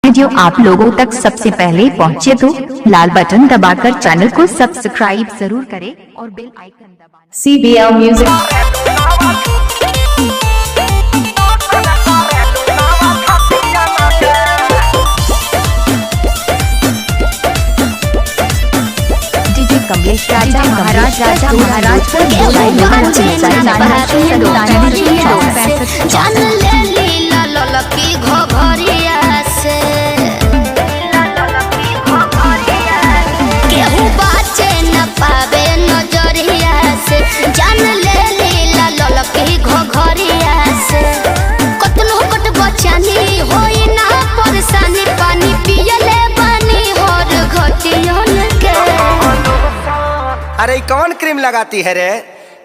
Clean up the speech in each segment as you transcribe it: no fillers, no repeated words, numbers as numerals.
Video आप लोगों तक सबसे पहले पहुंचे तो लाल बटन दबाकर चैनल को सब्सक्राइब जरूर करें और बेल आइकन दबाना। CBL Music। डीजे कमलेश राजा महाराज जान ले लीला ललकी घोघरिया से केहू बाचे न पावे नजरिया से जान ले लीला ललकी घोघरिया से कतनो कट बचानी होई ना परेशानी पानी पियले बानी और घटियन के। अरे कौन क्रीम लगाती है रे?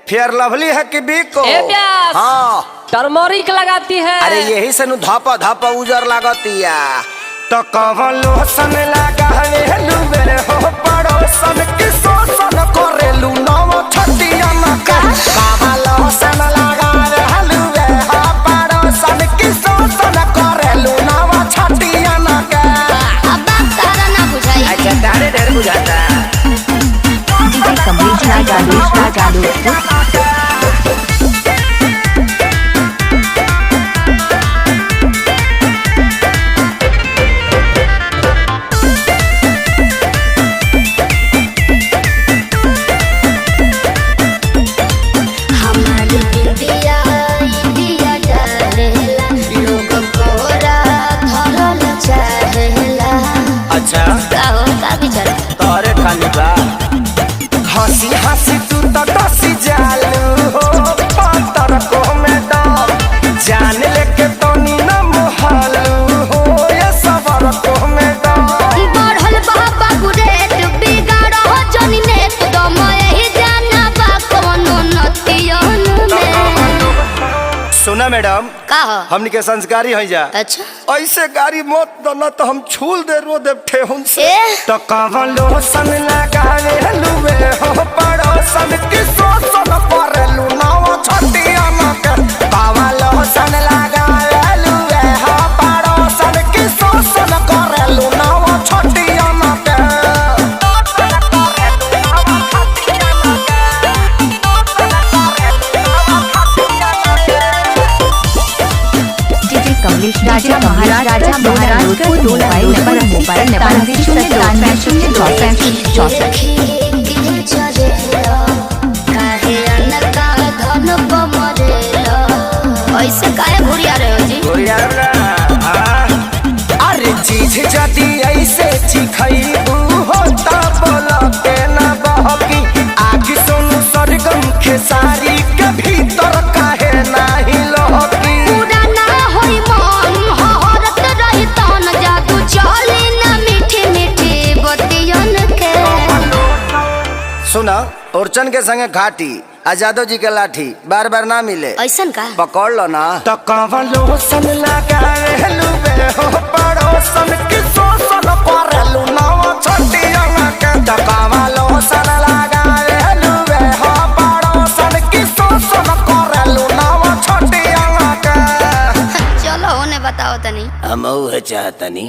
फेयर लवली है कि बिको? हाँ टर्मरिक लगाती है। अरे यही से धापा धापा उजर लगातिया तो कौन लोशन लगा लुबे हो पड़ोसन की शोषण करेलू नव छटिया लोशन लगा लुबे हो पड़ोसन की शोषण करेलू नव छटिया अब तारा ना बुझाई। अच्छा तारे ढेर बुझाता। डीजे कमलेश राजा तोरे खाली बा हंसी हंसी तू तो डसी जालू हो पत्थर को में दम जान लेके तो नीना मोहलू हो ये सबर को में दम बढ़ल बाबा गुरेट बिगाड़ हो जनी ने तो मैं जाना बा कोनो नतियन में। सुना मैडम का हमनी के संस्कारी हो जा। अच्छा ऐसे गाड़ी मत दना तो हम छूल दे रो दे ठेहुन से तो कवन लोशन लगावे लुबे हो पड़ोसन की शोषण करेलू नव छटिया के कवन लोशन लगावे लुबे हो पड़ोसन की शोषण करेलू नव छटिया के। डीजे कमलेश राजा महाराज मोबाइल नंबर 94 ऐसे काहे घुरिया रहे हो जी? अरे चीज जदी ऐसे चिखैबू हो ता बोला के ना बहकी आग सुन सरगम खेसारी के भीतर काहे नाही लहकी पूरा ना होई मन हहरत रही तन जादू चली ना मीठी मीठी बतियन के। सुना ओरचन के संगे घाटी आजादो जी के लाठी बार बार ना मिले ऐसन का पकड़ लो ना तो कवन लोशन लगावे लुबे हो पड़ोसन की शोषण करेलू नव छटिया के तो कवन लोशन लगावे लुबे हो पड़ोसन की शोषण करेलू नव छटिया के। चलो होने बताओ तनी हम चाहतनी